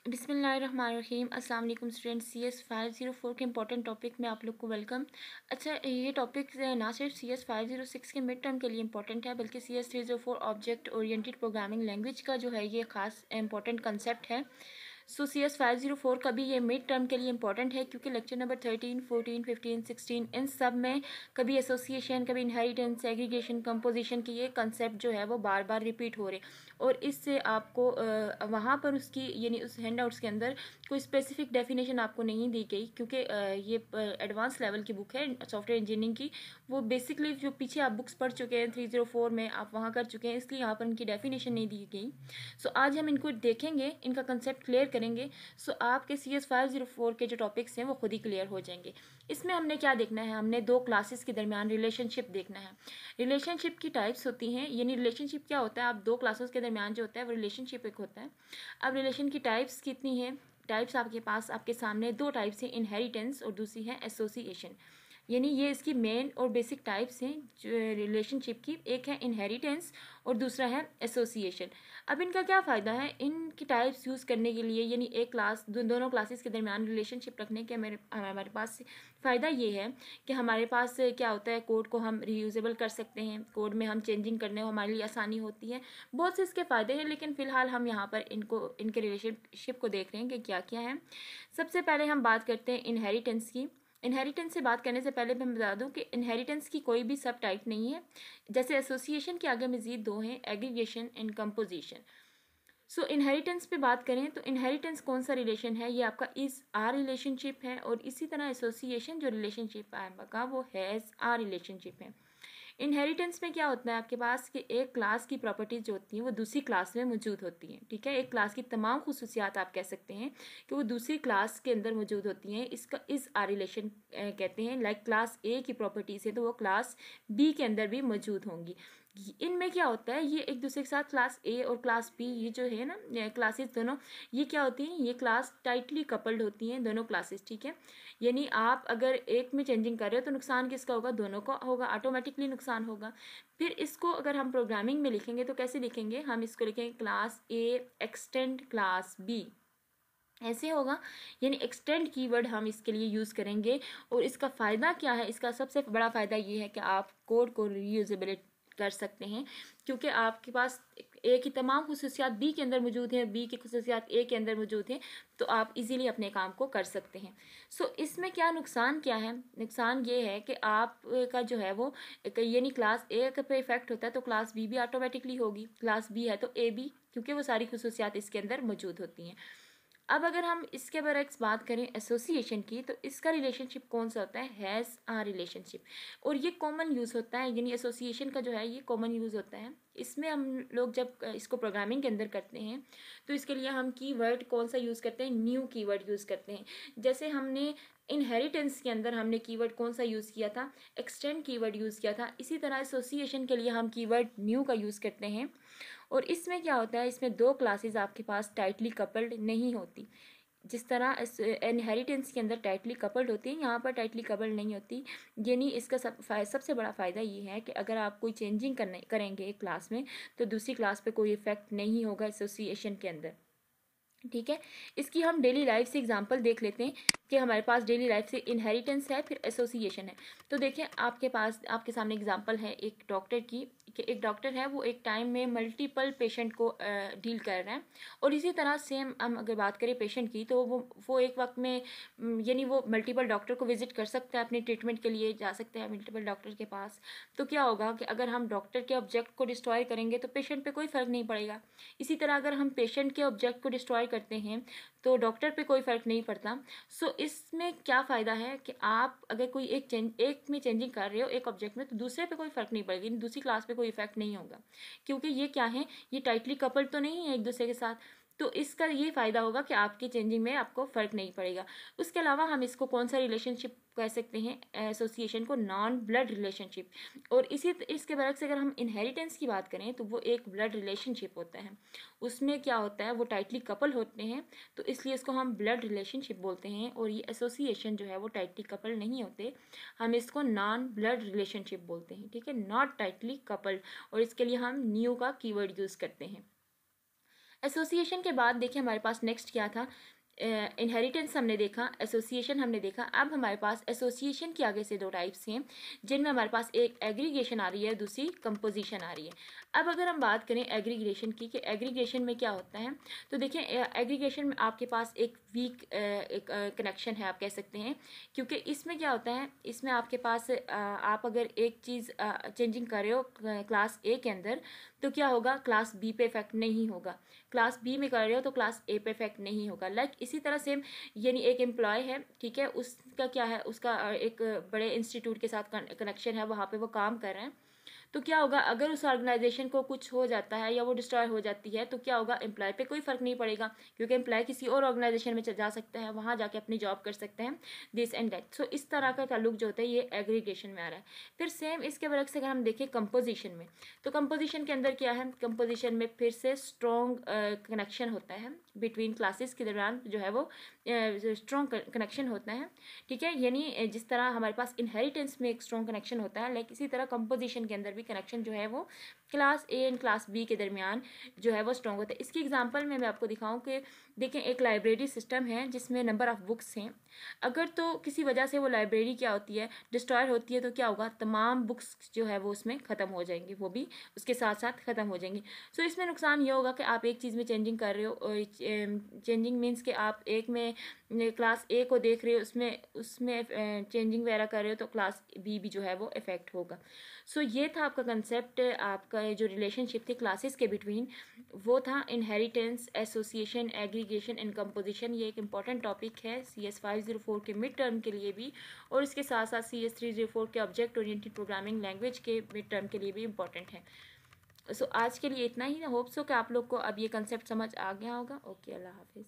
बिस्मिल्लाहिर्रहमानिर्रहीम। अस्सलाम वालेकुम स्टूडेंट्स। CS 504 के इंपॉर्टेंट टॉपिक में आप लोग को वेलकम। अच्छा, ये टॉपिक ना सिर्फ CS 506 के मिड टर्म के लिए इंपॉर्टेंट है बल्कि CS 304 object oriented programming language का जो है ये खास इंपॉर्टेंट कंसेप्ट है। CS 504 का भी ये मिड टर्म के लिए इंपॉर्टेंट है क्योंकि लेक्चर नंबर 13, 14, 15, 16 इन सब में कभी एसोसिएशन, कभी इनहेरिटेंस, एग्रीगेशन, कंपोजिशन की ये कंसेप्ट जो है वो बार बार रिपीट हो रहे और इससे आपको वहाँ पर उसकी यानी उस हैंड आउट्स के अंदर कोई स्पेसिफिक डेफिनेशन आपको नहीं दी गई क्योंकि ये एडवांस लेवल की बुक है सॉफ्टवेयर इंजीनियरिंग की। वो बेसिकली जो पीछे आप बुक्स पढ़ चुके हैं 304 में आप वहाँ कर चुके हैं, इसलिए यहाँ पर इनकी डेफिनेशन नहीं दी गई। सो आज हम इनको देखेंगे, इनका कंसेप्ट क्लियर करेंगे। सो आपके CS 504 के जो टॉपिक्स हैं वो खुद ही क्लियर हो जाएंगे। इसमें हमने क्या देखना है, हमने दो क्लासेस के दरमियान रिलेशनशिप देखना है। रिलेशनशिप की टाइप्स होती हैं, यानी रिलेशनशिप क्या होता है, आप दो क्लासेस के दरमियान जो होता है वो रिलेशनशिप एक होता है। अब रिलेशन की टाइप्स कितनी है, टाइप्स आपके पास आपके सामने दो टाइप्स हैं, इनहेरिटेंस और दूसरी है एसोसिएशन। यानी ये इसकी मेन और बेसिक टाइप्स हैं जो रिलेशनशिप की, एक है इनहेरिटेंस और दूसरा है एसोसिएशन। अब इनका क्या फ़ायदा है, इनकी टाइप्स यूज़ करने के लिए यानी एक क्लास दोनों क्लासेस के दरमियान रिलेशनशिप रखने के हमारे पास फ़ायदा ये है कि हमारे पास क्या होता है, कोड को हम रीयूजेबल कर सकते हैं, कोड में हम चेंजिंग करने में हमारे लिए आसानी होती है। बहुत से इसके फ़ायदे हैं लेकिन फ़िलहाल हम यहाँ पर इनके रिलेशनशिप को देख रहे हैं कि क्या क्या है। सबसे पहले हम बात करते हैं इनहेरिटेंस की। इनहेरिटेंस से बात करने से पहले मैं बता दूं कि इनहेरिटेंस की कोई भी सब टाइप नहीं है। जैसे एसोसिएशन के आगे मजीद दो हैं, aggregation and composition. So inheritance पे बात करें तो इनहेरिटेंस कौन सा रिलेशन है, ये आपका इज आर रिलेशनशिप है और इसी तरह एसोसिएशन जो रिलेशनशिप है आपका वो हैज़ आर रिलेशनशिप है। इनहेरिटेंस में क्या होता है आपके पास कि एक क्लास की प्रॉपर्टीज जो होती हैं वो दूसरी क्लास में मौजूद होती हैं। ठीक है, एक क्लास की तमाम खुसूसियात आप कह सकते हैं कि वो दूसरी क्लास के अंदर मौजूद होती हैं, इसका इस आर रिलेशन कहते हैं। लाइक क्लास ए की प्रॉपर्टीज है तो वो क्लास बी के अंदर भी मौजूद होंगी। इनमें क्या होता है, ये एक दूसरे के साथ क्लास ए और क्लास बी ये जो है ना क्लासेस दोनों, ये क्या होती हैं, ये क्लास टाइटली कपल्ड होती हैं दोनों क्लासेस। ठीक है, यानी आप अगर एक में चेंजिंग कर रहे हो तो नुकसान किसका होगा, दोनों का होगा, ऑटोमेटिकली नुकसान होगा। फिर इसको अगर हम प्रोग्रामिंग में लिखेंगे तो कैसे लिखेंगे, हम इसको लिखेंगे class A extend class B, ऐसे होगा। यानी एक्सटेंड कीवर्ड हम इसके लिए यूज़ करेंगे। और इसका फ़ायदा क्या है, इसका सबसे बड़ा फ़ायदा ये है कि आप कोड को रीयूजेबिलिटी कर सकते हैं क्योंकि आपके पास ए की तमाम खुसूसियात बी के अंदर मौजूद हैं, बी की खुसूसियात ए के अंदर मौजूद हैं, तो आप इजीली अपने काम को कर सकते हैं। सो इसमें क्या नुकसान क्या है, नुकसान ये है कि आप का जो है वो यानी क्लास ए पे इफेक्ट होता है तो क्लास बी भी ऑटोमेटिकली होगी, क्लास बी है तो ए भी, क्योंकि वो सारी खुसूसियात इसके अंदर मौजूद होती हैं। अब अगर हम इसके बरक्स बात करें एसोसिएशन की तो इसका रिलेशनशिप कौन सा होता है, हैज़ आर रिलेशनशिप। और ये कॉमन यूज़ होता है, यानी एसोसिएशन का जो है ये कॉमन यूज़ होता है। इसमें हम लोग जब इसको प्रोग्रामिंग के अंदर करते हैं तो इसके लिए हम कीवर्ड कौन सा यूज़ करते हैं, न्यू कीवर्ड यूज़ करते हैं। जैसे हमने इनहेरिटेंस के अंदर हमने कीवर्ड कौन सा यूज़ किया था, एक्सटेंड कीवर्ड यूज़ किया था। इसी तरह एसोसिएशन के लिए हम कीवर्ड न्यू का यूज़ करते हैं। और इसमें क्या होता है, इसमें दो क्लासेस आपके पास टाइटली कपल्ड नहीं होती। जिस तरह इनहेरिटेंस के अंदर टाइटली कपल्ड होती है, यहाँ पर टाइटली कपल्ड नहीं होती। यानी इसका सबसे बड़ा फ़ायदा ये है कि अगर आप कोई चेंजिंग करेंगे एक क्लास में तो दूसरी क्लास पे कोई इफेक्ट नहीं होगा एसोसिएशन के अंदर। ठीक है, इसकी हम डेली लाइफ से एग्जांपल देख लेते हैं कि हमारे पास डेली लाइफ से इनहेरिटेंस है फिर एसोसिएशन है। तो देखिए आपके पास आपके सामने एग्जांपल है एक डॉक्टर की, कि एक डॉक्टर है वो एक टाइम में मल्टीपल पेशेंट को डील कर रहे हैं। और इसी तरह सेम हम अगर बात करें पेशेंट की तो वो एक वक्त में यानी वो मल्टीपल डॉक्टर को विजिट कर सकता है, अपने ट्रीटमेंट के लिए जा सकते हैं मल्टीपल डॉक्टर के पास। तो क्या होगा कि अगर हम डॉक्टर के ऑब्जेक्ट को डिस्ट्रॉय करेंगे तो पेशेंट पे कोई फ़र्क नहीं पड़ेगा। इसी तरह अगर हम पेशेंट के ऑब्जेक्ट को डिस्ट्रॉय करते हैं तो डॉक्टर पे कोई फ़र्क नहीं पड़ता। सो इसमें क्या फ़ायदा है कि आप अगर कोई एक में चेंजिंग कर रहे हो एक ऑब्जेक्ट में तो दूसरे पे कोई फ़र्क नहीं पड़ेगी, दूसरी क्लास पे कोई इफेक्ट नहीं होगा क्योंकि ये क्या है, ये टाइटली कपल्ड तो नहीं है एक दूसरे के साथ। तो इसका ये फ़ायदा होगा कि आपकी चेंजिंग में आपको फ़र्क नहीं पड़ेगा। उसके अलावा हम इसको कौन सा रिलेशनशिप कह सकते हैं, एसोसिएशन को नॉन ब्लड रिलेशनशिप। और इसके बरक्स अगर हम इनहेरिटेंस की बात करें तो वो एक ब्लड रिलेशनशिप होता है। उसमें क्या होता है, वो टाइटली कपल होते हैं तो इसलिए इसको हम ब्लड रिलेशनशिप बोलते हैं। और ये एसोसिएशन जो है वो टाइटली कपल नहीं होते, हम इसको नॉन ब्लड रिलेशनशिप बोलते हैं। ठीक है, नॉट टाइटली कपल्ड। और इसके लिए हम न्यू का कीवर्ड यूज़ करते हैं। एसोसिएशन के बाद देखिए हमारे पास नेक्स्ट क्या था, इनहेरिटेंस हमने देखा, एसोसिएशन हमने देखा। अब हमारे पास एसोसिएशन के आगे से दो टाइप्स हैं जिनमें हमारे पास एक एग्रीगेशन आ रही है, दूसरी कंपोजिशन आ रही है। अब अगर हम बात करें एग्रीगेशन की कि एग्रीगेशन में क्या होता है, तो देखिए एग्रीगेशन में आपके पास एक वीक एक कनेक्शन है आप कह सकते हैं, क्योंकि इसमें क्या होता है, इसमें आपके पास आप अगर एक चीज़ चेंजिंग कर रहे हो क्लास ए के अंदर, तो क्या होगा, क्लास बी पे इफेक्ट नहीं होगा। क्लास बी में कर रहे हो तो क्लास ए पे इफेक्ट नहीं होगा। लाइक इसी तरह सेम, यानी एक एम्प्लॉय है, ठीक है, उसका क्या है, उसका एक बड़े इंस्टीट्यूट के साथ कनेक्शन है, वहाँ पे वो काम कर रहे हैं, तो क्या होगा, अगर उस ऑर्गेनाइजेशन को कुछ हो जाता है या वो डिस्ट्रॉय हो जाती है, तो क्या होगा, एम्प्लॉय पे कोई फर्क नहीं पड़ेगा, क्योंकि एम्प्लॉय किसी और ऑर्गेनाइजेशन में जा सकता है, वहाँ जाके अपनी जॉब कर सकते हैं, दिस एंड दैट। सो इस तरह का ताल्लुक जो होता है ये एग्रीगेशन में आ रहा है। फिर सेम इसके बरक्स अगर हम देखें कंपोजिशन में, तो कंपोजिशन के अंदर क्या है, कंपोजिशन में फिर से स्ट्रॉन्ग कनेक्शन होता है बिटवीन क्लासेस के दौरान, जो है वो स्ट्रॉन्ग कनेक्शन होता है, ठीक है। यानी जिस तरह हमारे पास इनहेरिटेंस में एक स्ट्रॉन्ग कनेक्शन होता है, लाइक इसी तरह कंपोजिशन के अंदर भी कनेक्शन जो है वो class A and class B के दरमियान जो है वो स्ट्रॉन्ग होता है। इसकी एग्जांपल में मैं आपको दिखाऊं कि देखें, एक लाइब्रेरी सिस्टम है जिसमें नंबर ऑफ़ बुक्स हैं, अगर तो किसी वजह से वो लाइब्रेरी क्या होती है, डिस्ट्रॉय होती है, तो क्या होगा, तमाम बुक्स जो है वो उसमें ख़त्म हो जाएंगी, वो भी उसके साथ साथ ख़त्म हो जाएंगी। सो इसमें नुकसान ये होगा कि आप एक चीज़ में चेंजिंग कर रहे हो, चेंजिंग मीन्स कि आप एक में क्लास ए को देख रहे हो, उसमें उसमें चेंजिंग वगैरह कर रहे हो, तो क्लास बी भी जो है वो इफेक्ट होगा। सो ये था आपका कंसेप्ट, आपका जो रिलेशनशिप थी क्लासेस के बिटवीन, वो था inheritance, association, aggregation and composition. ये एक इंपॉर्टेंट टॉपिक है CS 504 के मिड टर्म के लिए भी, और इसके साथ साथ CS 304 के ऑब्जेक्ट ओरिएंटेड प्रोग्रामिंग लैंग्वेज के मिड टर्म के लिए भी इंपॉर्टेंट है। सो आज के लिए इतना ही। होप सो कि आप लोग को अब ये कंसेप्ट समझ आ गया होगा। ओके, अल्लाह हाफिज़।